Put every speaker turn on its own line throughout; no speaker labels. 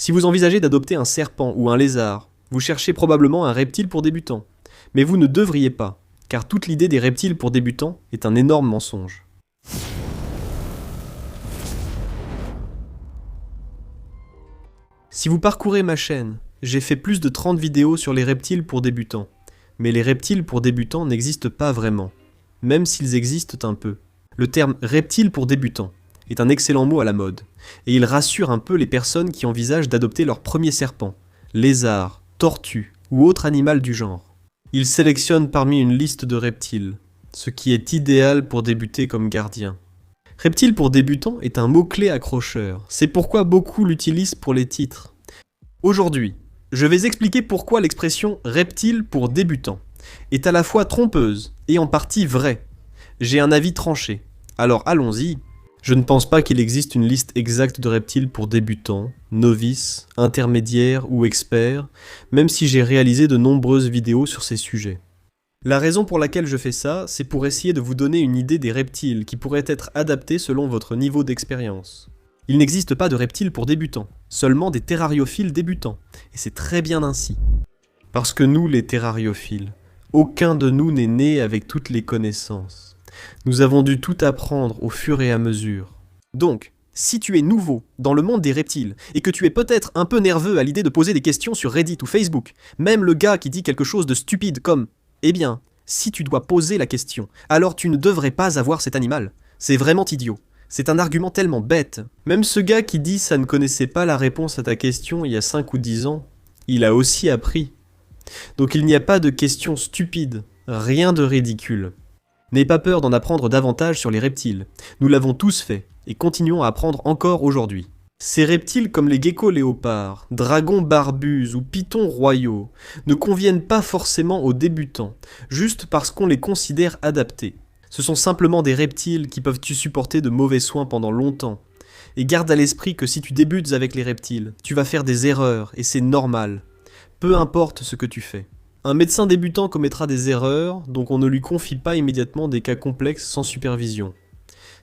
Si vous envisagez d'adopter un serpent ou un lézard, vous cherchez probablement un reptile pour débutants. Mais vous ne devriez pas, car toute l'idée des reptiles pour débutants est un énorme mensonge. Si vous parcourez ma chaîne, j'ai fait plus de 30 vidéos sur les reptiles pour débutants. Mais les reptiles pour débutants n'existent pas vraiment, même s'ils existent un peu. Le terme « reptile pour débutants » est un excellent mot à la mode, et il rassure un peu les personnes qui envisagent d'adopter leur premier serpent, lézard, tortue ou autre animal du genre. Il sélectionne parmi une liste de reptiles, ce qui est idéal pour débuter comme gardien. Reptile pour débutants est un mot-clé accrocheur, c'est pourquoi beaucoup l'utilisent pour les titres. Aujourd'hui, je vais expliquer pourquoi l'expression « reptile pour débutants » est à la fois trompeuse et en partie vraie. J'ai un avis tranché, alors allons-y. Je ne pense pas qu'il existe une liste exacte de reptiles pour débutants, novices, intermédiaires ou experts, même si j'ai réalisé de nombreuses vidéos sur ces sujets. La raison pour laquelle je fais ça, c'est pour essayer de vous donner une idée des reptiles qui pourraient être adaptés selon votre niveau d'expérience. Il n'existe pas de reptiles pour débutants, seulement des terrariophiles débutants, et c'est très bien ainsi. Parce que nous, les terrariophiles, aucun de nous n'est né avec toutes les connaissances. Nous avons dû tout apprendre au fur et à mesure. Donc, si tu es nouveau dans le monde des reptiles, et que tu es peut-être un peu nerveux à l'idée de poser des questions sur Reddit ou Facebook, même le gars qui dit quelque chose de stupide comme « Eh bien, si tu dois poser la question, alors tu ne devrais pas avoir cet animal. C'est vraiment idiot. C'est un argument tellement bête. » Même ce gars qui dit ça ne connaissait pas la réponse à ta question il y a 5 ou 10 ans, il a aussi appris. Donc il n'y a pas de questions stupides, rien de ridicule. N'aie pas peur d'en apprendre davantage sur les reptiles. Nous l'avons tous fait, et continuons à apprendre encore aujourd'hui. Ces reptiles comme les geckos léopards, dragons barbus ou pythons royaux ne conviennent pas forcément aux débutants, juste parce qu'on les considère adaptés. Ce sont simplement des reptiles qui peuvent supporter de mauvais soins pendant longtemps. Et garde à l'esprit que si tu débutes avec les reptiles, tu vas faire des erreurs, et c'est normal. Peu importe ce que tu fais. Un médecin débutant commettra des erreurs, donc on ne lui confie pas immédiatement des cas complexes sans supervision.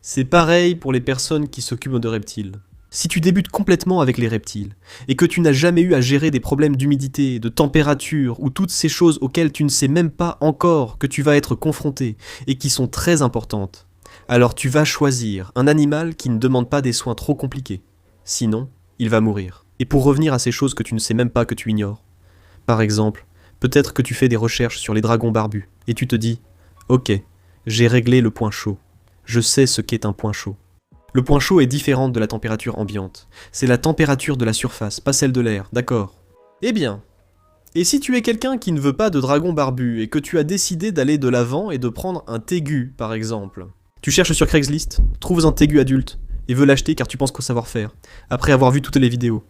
C'est pareil pour les personnes qui s'occupent de reptiles. Si tu débutes complètement avec les reptiles, et que tu n'as jamais eu à gérer des problèmes d'humidité, de température, ou toutes ces choses auxquelles tu ne sais même pas encore que tu vas être confronté, et qui sont très importantes, alors tu vas choisir un animal qui ne demande pas des soins trop compliqués. Sinon, il va mourir. Et pour revenir à ces choses que tu ne sais même pas que tu ignores, par exemple, peut-être que tu fais des recherches sur les dragons barbus, et tu te dis « Ok, j'ai réglé le point chaud. Je sais ce qu'est un point chaud. » Le point chaud est différent de la température ambiante. C'est la température de la surface, pas celle de l'air, d'accord? Eh bien, et si tu es quelqu'un qui ne veut pas de dragon barbu, et que tu as décidé d'aller de l'avant et de prendre un tégu, par exemple. Tu cherches sur Craigslist, trouves un tégu adulte, et veux l'acheter car tu penses qu'au savoir faire, après avoir vu toutes les vidéos.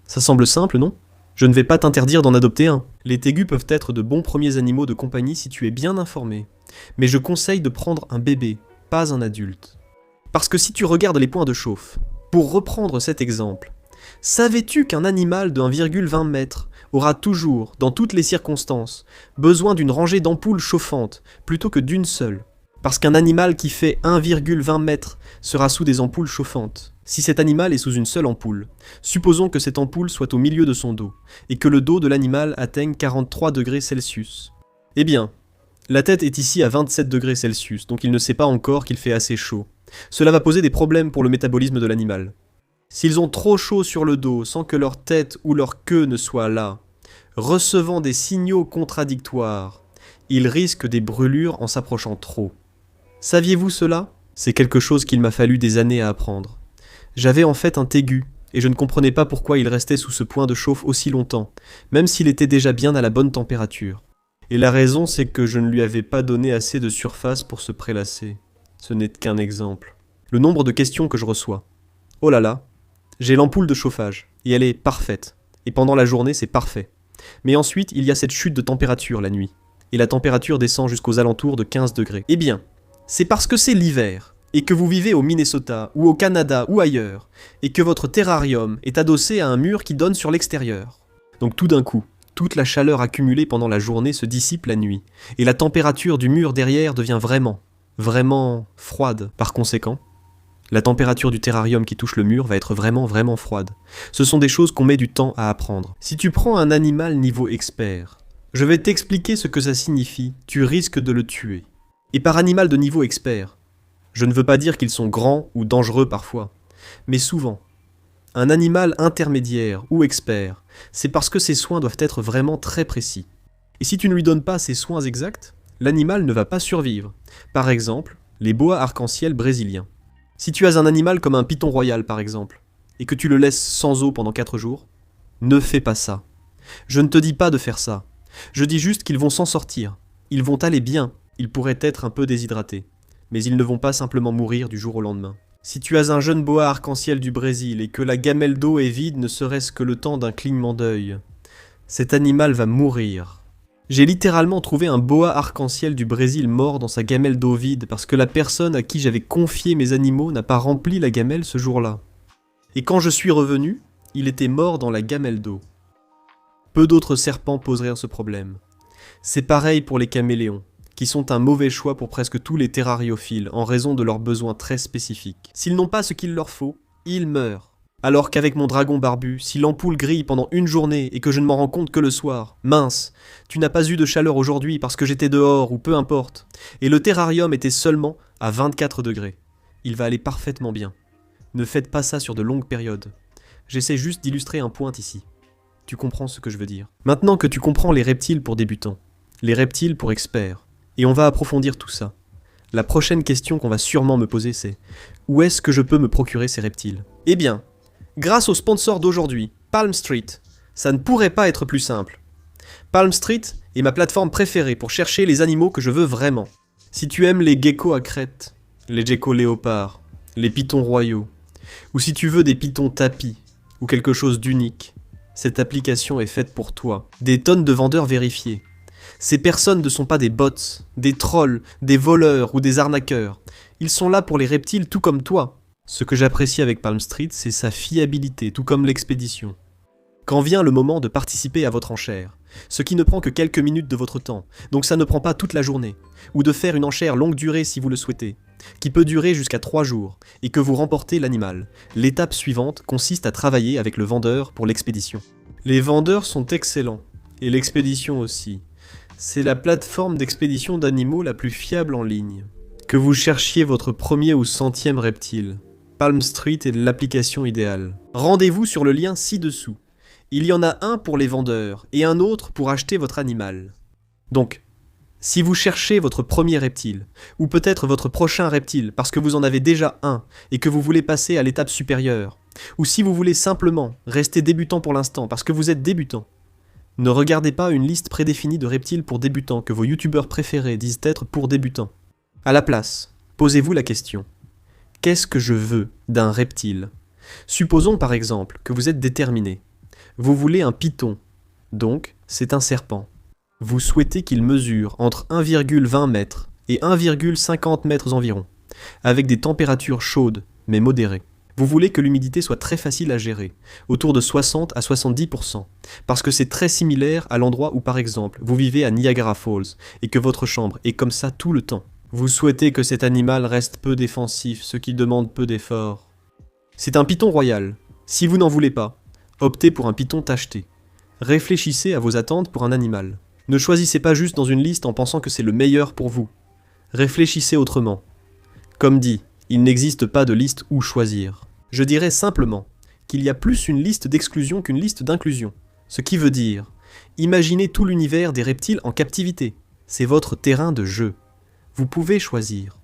Ça semble simple, non? Je ne vais pas t'interdire d'en adopter un. Les tégus peuvent être de bons premiers animaux de compagnie si tu es bien informé. Mais je conseille de prendre un bébé, pas un adulte. Parce que si tu regardes les points de chauffe, pour reprendre cet exemple, savais-tu qu'un animal de 1,20 m aura toujours, dans toutes les circonstances, besoin d'une rangée d'ampoules chauffantes plutôt que d'une seule? Parce qu'un animal qui fait 1,20 m sera sous des ampoules chauffantes. Si cet animal est sous une seule ampoule, supposons que cette ampoule soit au milieu de son dos, et que le dos de l'animal atteigne 43 degrés Celsius. Eh bien, la tête est ici à 27 degrés Celsius, donc il ne sait pas encore qu'il fait assez chaud. Cela va poser des problèmes pour le métabolisme de l'animal. S'ils ont trop chaud sur le dos sans que leur tête ou leur queue ne soit là, recevant des signaux contradictoires, ils risquent des brûlures en s'approchant trop. Saviez-vous cela? C'est quelque chose qu'il m'a fallu des années à apprendre. J'avais en fait un tégu, et je ne comprenais pas pourquoi il restait sous ce point de chauffe aussi longtemps, même s'il était déjà bien à la bonne température. Et la raison, c'est que je ne lui avais pas donné assez de surface pour se prélasser. Ce n'est qu'un exemple. Le nombre de questions que je reçois. Oh là là, j'ai l'ampoule de chauffage, et elle est parfaite. Et pendant la journée, c'est parfait. Mais ensuite, il y a cette chute de température la nuit. Et la température descend jusqu'aux alentours de 15 degrés. Eh bien, c'est parce que c'est l'hiver, et que vous vivez au Minnesota, ou au Canada, ou ailleurs, et que votre terrarium est adossé à un mur qui donne sur l'extérieur. Donc tout d'un coup, toute la chaleur accumulée pendant la journée se dissipe la nuit, et la température du mur derrière devient vraiment froide. Par conséquent, La température du terrarium qui touche le mur va être vraiment froide. Ce sont des choses qu'on met du temps à apprendre. Si tu prends un animal niveau expert, je vais t'expliquer ce que ça signifie, tu risques de le tuer. Et par animal de niveau expert, je ne veux pas dire qu'ils sont grands ou dangereux parfois, mais souvent, un animal intermédiaire ou expert, c'est parce que ses soins doivent être vraiment très précis. Et si tu ne lui donnes pas ces soins exacts, l'animal ne va pas survivre. Par exemple, les boas arc-en-ciel brésiliens. Si tu as un animal comme un python royal par exemple, et que tu le laisses sans eau pendant 4 jours, ne fais pas ça. Je ne te dis pas de faire ça. Je dis juste qu'ils vont s'en sortir. Ils vont aller bien, ils pourraient être un peu déshydratés. Mais ils ne vont pas simplement mourir du jour au lendemain. Si tu as un jeune boa arc-en-ciel du Brésil et que la gamelle d'eau est vide ne serait-ce que le temps d'un clignement d'œil, cet animal va mourir. J'ai littéralement trouvé un boa arc-en-ciel du Brésil mort dans sa gamelle d'eau vide parce que la personne à qui j'avais confié mes animaux n'a pas rempli la gamelle ce jour-là. Et quand je suis revenu, il était mort dans la gamelle d'eau. Peu d'autres serpents poseraient ce problème. C'est pareil pour les caméléons, qui sont un mauvais choix pour presque tous les terrariophiles en raison de leurs besoins très spécifiques. S'ils n'ont pas ce qu'il leur faut, ils meurent. Alors qu'avec mon dragon barbu, si l'ampoule grille pendant une journée et que je ne m'en rends compte que le soir, mince, tu n'as pas eu de chaleur aujourd'hui parce que j'étais dehors ou peu importe, et le terrarium était seulement à 24 degrés. Il va aller parfaitement bien. Ne faites pas ça sur de longues périodes. J'essaie juste d'illustrer un point ici. Tu comprends ce que je veux dire. Maintenant que tu comprends les reptiles pour débutants, les reptiles pour experts, et on va approfondir tout ça. La prochaine question qu'on va sûrement me poser c'est « Où est-ce que je peux me procurer ces reptiles ?» Eh bien, grâce au sponsor d'aujourd'hui, Palm Street, ça ne pourrait pas être plus simple. Palm Street est ma plateforme préférée pour chercher les animaux que je veux vraiment. Si tu aimes les geckos à crête, les geckos léopards, les pythons royaux, ou si tu veux des pythons tapis, ou quelque chose d'unique, cette application est faite pour toi. Des tonnes de vendeurs vérifiés. Ces personnes ne sont pas des bots, des trolls, des voleurs ou des arnaqueurs. Ils sont là pour les reptiles tout comme toi. Ce que j'apprécie avec Palm Street, c'est sa fiabilité, tout comme l'expédition. Quand vient le moment de participer à votre enchère, ce qui ne prend que quelques minutes de votre temps, donc ça ne prend pas toute la journée, ou de faire une enchère longue durée si vous le souhaitez, qui peut durer jusqu'à 3 jours, et que vous remportez l'animal, l'étape suivante consiste à travailler avec le vendeur pour l'expédition. Les vendeurs sont excellents, et l'expédition aussi. C'est la plateforme d'expédition d'animaux la plus fiable en ligne. Que vous cherchiez votre premier ou 100e reptile, Palm Street est l'application idéale. Rendez-vous sur le lien ci-dessous. Il y en a un pour les vendeurs et un autre pour acheter votre animal. Donc, si vous cherchez votre premier reptile, ou peut-être votre prochain reptile parce que vous en avez déjà un et que vous voulez passer à l'étape supérieure, ou si vous voulez simplement rester débutant pour l'instant parce que vous êtes débutant, ne regardez pas une liste prédéfinie de reptiles pour débutants que vos youtubeurs préférés disent être pour débutants. À la place, posez-vous la question. Qu'est-ce que je veux d'un reptile ? Supposons par exemple que vous êtes déterminé. Vous voulez un python, donc c'est un serpent. Vous souhaitez qu'il mesure entre 1,20 mètres et 1,50 mètres environ, avec des températures chaudes mais modérées. Vous voulez que l'humidité soit très facile à gérer, autour de 60 à 70%, parce que c'est très similaire à l'endroit où par exemple vous vivez à Niagara Falls et que votre chambre est comme ça tout le temps. Vous souhaitez que cet animal reste peu défensif, ce qui demande peu d'efforts. C'est un python royal. Si vous n'en voulez pas, optez pour un python tacheté. Réfléchissez à vos attentes pour un animal. Ne choisissez pas juste dans une liste en pensant que c'est le meilleur pour vous. Réfléchissez autrement. Comme dit, il n'existe pas de liste où choisir. Je dirais simplement qu'il y a plus une liste d'exclusion qu'une liste d'inclusion. Ce qui veut dire, imaginez tout l'univers des reptiles en captivité. C'est votre terrain de jeu. Vous pouvez choisir.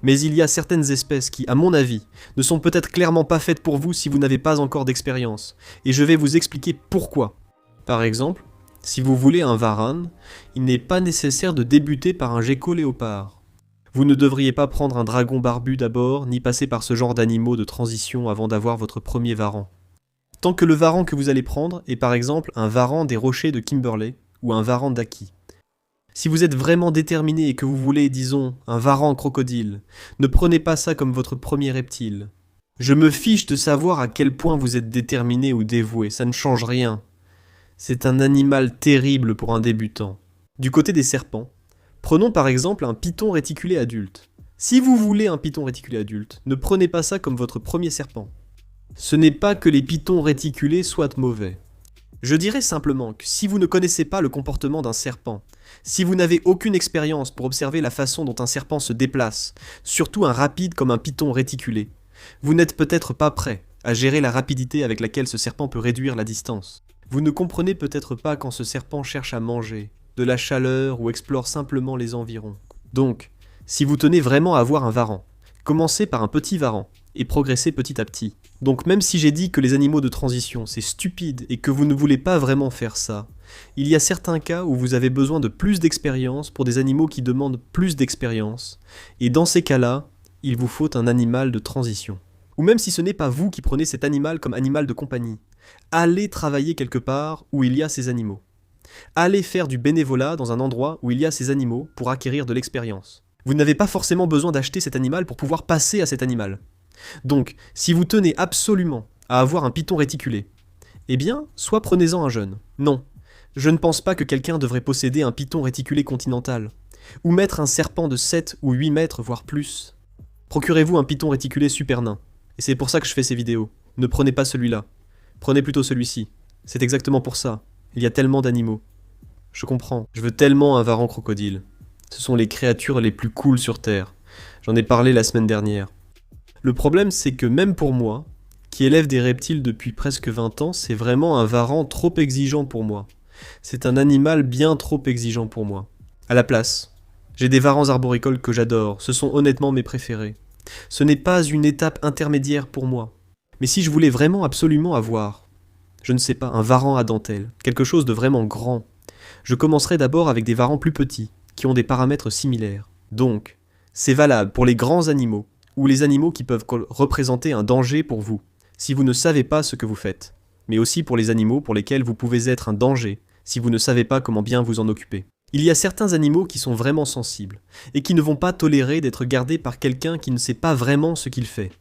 Mais il y a certaines espèces qui, à mon avis, ne sont peut-être clairement pas faites pour vous si vous n'avez pas encore d'expérience. Et je vais vous expliquer pourquoi. Par exemple, si vous voulez un varan, il n'est pas nécessaire de débuter par un gecko léopard. Vous ne devriez pas prendre un dragon barbu d'abord, ni passer par ce genre d'animaux de transition avant d'avoir votre premier varan. Tant que le varan que vous allez prendre est par exemple un varan des rochers de Kimberley ou un varan d'Aki. Si vous êtes vraiment déterminé et que vous voulez, disons, un varan crocodile, ne prenez pas ça comme votre premier reptile. Je me fiche de savoir à quel point vous êtes déterminé ou dévoué, ça ne change rien. C'est un animal terrible pour un débutant. Du côté des serpents, prenons par exemple un python réticulé adulte. Si vous voulez un python réticulé adulte, ne prenez pas ça comme votre premier serpent. Ce n'est pas que les pythons réticulés soient mauvais. Je dirais simplement que si vous ne connaissez pas le comportement d'un serpent, si vous n'avez aucune expérience pour observer la façon dont un serpent se déplace, surtout un rapide comme un python réticulé, vous n'êtes peut-être pas prêt à gérer la rapidité avec laquelle ce serpent peut réduire la distance. Vous ne comprenez peut-être pas quand ce serpent cherche à manger, de la chaleur ou explore simplement les environs. Donc, si vous tenez vraiment à avoir un varan, commencez par un petit varan et progressez petit à petit. Donc même si j'ai dit que les animaux de transition c'est stupide et que vous ne voulez pas vraiment faire ça, il y a certains cas où vous avez besoin de plus d'expérience pour des animaux qui demandent plus d'expérience, et dans ces cas-là, il vous faut un animal de transition. Ou même si ce n'est pas vous qui prenez cet animal comme animal de compagnie, allez travailler quelque part où il y a ces animaux. Allez faire du bénévolat dans un endroit où il y a ces animaux pour acquérir de l'expérience. Vous n'avez pas forcément besoin d'acheter cet animal pour pouvoir passer à cet animal. Donc, si vous tenez absolument à avoir un python réticulé, eh bien, soit prenez-en un jeune. Non, je ne pense pas que quelqu'un devrait posséder un python réticulé continental, ou mettre un serpent de 7 ou 8 mètres, voire plus. Procurez-vous un python réticulé super nain, et c'est pour ça que je fais ces vidéos. Ne prenez pas celui-là, prenez plutôt celui-ci. C'est exactement pour ça, il y a tellement d'animaux. Je comprends, je veux tellement un varan crocodile. Ce sont les créatures les plus cool sur Terre. J'en ai parlé la semaine dernière. Le problème, c'est que même pour moi, qui élève des reptiles depuis presque 20 ans, c'est vraiment un varan trop exigeant pour moi. C'est un animal bien trop exigeant pour moi. À la place, j'ai des varans arboricoles que j'adore, ce sont honnêtement mes préférés. Ce n'est pas une étape intermédiaire pour moi. Mais si je voulais vraiment absolument avoir, je ne sais pas, un varan à dentelle, quelque chose de vraiment grand, je commencerai d'abord avec des varans plus petits, qui ont des paramètres similaires. Donc, c'est valable pour les grands animaux, ou les animaux qui peuvent représenter un danger pour vous, si vous ne savez pas ce que vous faites, mais aussi pour les animaux pour lesquels vous pouvez être un danger, si vous ne savez pas comment bien vous en occuper. Il y a certains animaux qui sont vraiment sensibles, et qui ne vont pas tolérer d'être gardés par quelqu'un qui ne sait pas vraiment ce qu'il fait,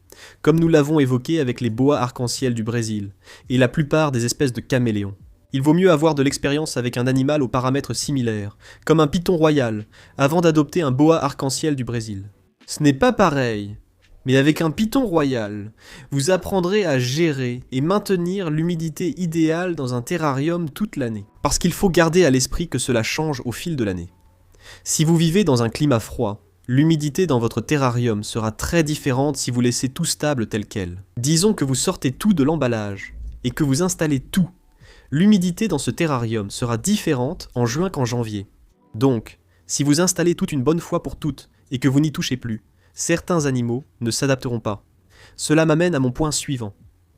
comme nous l'avons évoqué avec les boas arc-en-ciel du Brésil, et la plupart des espèces de caméléons. Il vaut mieux avoir de l'expérience avec un animal aux paramètres similaires, comme un python royal, avant d'adopter un boa arc-en-ciel du Brésil. Ce n'est pas pareil, mais avec un python royal, vous apprendrez à gérer et maintenir l'humidité idéale dans un terrarium toute l'année. Parce qu'il faut garder à l'esprit que cela change au fil de l'année. Si vous vivez dans un climat froid, l'humidité dans votre terrarium sera très différente si vous laissez tout stable tel quel. Disons que vous sortez tout de l'emballage, et que vous installez tout. L'humidité dans ce terrarium sera différente en juin qu'en janvier. Donc, si vous installez tout une bonne fois pour toutes et que vous n'y touchez plus, certains animaux ne s'adapteront pas. Cela m'amène à mon point suivant.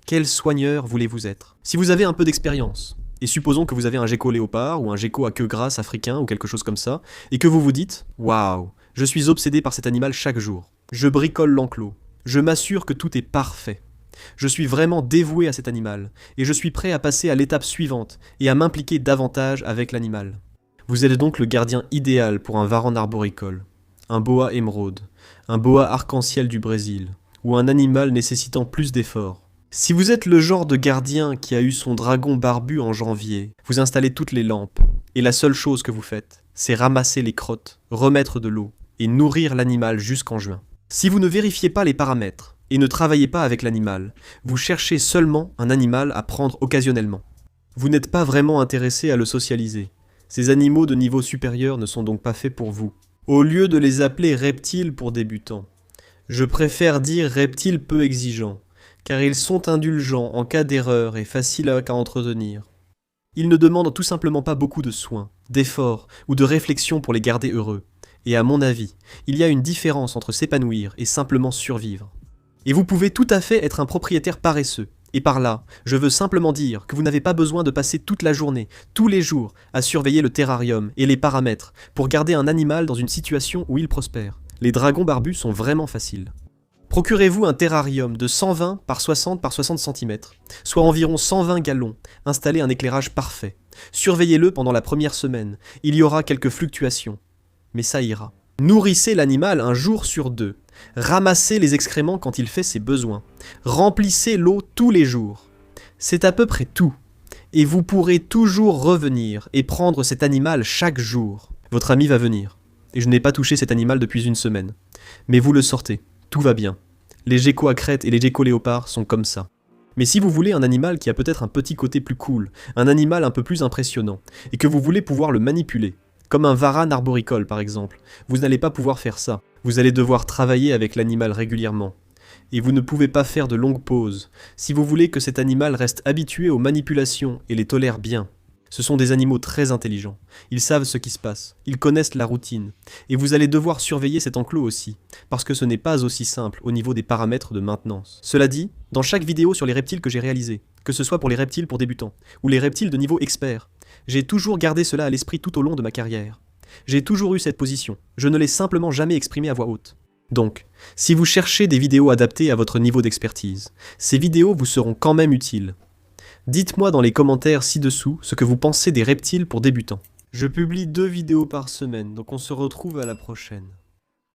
Quel soigneur voulez-vous être? Si vous avez un peu d'expérience, et supposons que vous avez un gecko léopard ou un gecko à queue grasse africain ou quelque chose comme ça, et que vous vous dites « Waouh, je suis obsédé par cet animal chaque jour. Je bricole l'enclos. Je m'assure que tout est parfait. Je suis vraiment dévoué à cet animal, et je suis prêt à passer à l'étape suivante et à m'impliquer davantage avec l'animal. » Vous êtes donc le gardien idéal pour un varan arboricole, un boa émeraude, un boa arc-en-ciel du Brésil, ou un animal nécessitant plus d'efforts. Si vous êtes le genre de gardien qui a eu son dragon barbu en janvier, vous installez toutes les lampes, et la seule chose que vous faites, c'est ramasser les crottes, remettre de l'eau, et nourrir l'animal jusqu'en juin. Si vous ne vérifiez pas les paramètres, et ne travaillez pas avec l'animal, vous cherchez seulement un animal à prendre occasionnellement. Vous n'êtes pas vraiment intéressé à le socialiser. Ces animaux de niveau supérieur ne sont donc pas faits pour vous. Au lieu de les appeler reptiles pour débutants, je préfère dire reptiles peu exigeants, car ils sont indulgents en cas d'erreur et faciles à entretenir. Ils ne demandent tout simplement pas beaucoup de soins, d'efforts ou de réflexion pour les garder heureux. Et à mon avis, il y a une différence entre s'épanouir et simplement survivre. Et vous pouvez tout à fait être un propriétaire paresseux. Et par là, je veux simplement dire que vous n'avez pas besoin de passer toute la journée, tous les jours, à surveiller le terrarium et les paramètres pour garder un animal dans une situation où il prospère. Les dragons barbus sont vraiment faciles. Procurez-vous un terrarium de 120 par 60 par 60 cm, soit environ 120 gallons, installez un éclairage parfait. Surveillez-le pendant la première semaine, il y aura quelques fluctuations, mais ça ira. Nourrissez l'animal un jour sur 2. Ramassez les excréments quand il fait ses besoins. Remplissez l'eau tous les jours. C'est à peu près tout. Et vous pourrez toujours revenir et prendre cet animal chaque jour. Votre ami va venir. Et je n'ai pas touché cet animal depuis une semaine. Mais vous le sortez, tout va bien. Les geckos à crête et les geckos léopards sont comme ça. Mais si vous voulez un animal qui a peut-être un petit côté plus cool, un animal un peu plus impressionnant, et que vous voulez pouvoir le manipuler, comme un varane arboricole par exemple, vous n'allez pas pouvoir faire ça. Vous allez devoir travailler avec l'animal régulièrement. Et vous ne pouvez pas faire de longues pauses, si vous voulez que cet animal reste habitué aux manipulations et les tolère bien. Ce sont des animaux très intelligents, ils savent ce qui se passe, ils connaissent la routine, et vous allez devoir surveiller cet enclos aussi, parce que ce n'est pas aussi simple au niveau des paramètres de maintenance. Cela dit, dans chaque vidéo sur les reptiles que j'ai réalisé, que ce soit pour les reptiles pour débutants, ou les reptiles de niveau expert, j'ai toujours gardé cela à l'esprit tout au long de ma carrière. J'ai toujours eu cette position, je ne l'ai simplement jamais exprimée à voix haute. Donc, si vous cherchez des vidéos adaptées à votre niveau d'expertise, ces vidéos vous seront quand même utiles. Dites-moi dans les commentaires ci-dessous ce que vous pensez des reptiles pour débutants. Je publie 2 vidéos par semaine, donc on se retrouve à la prochaine.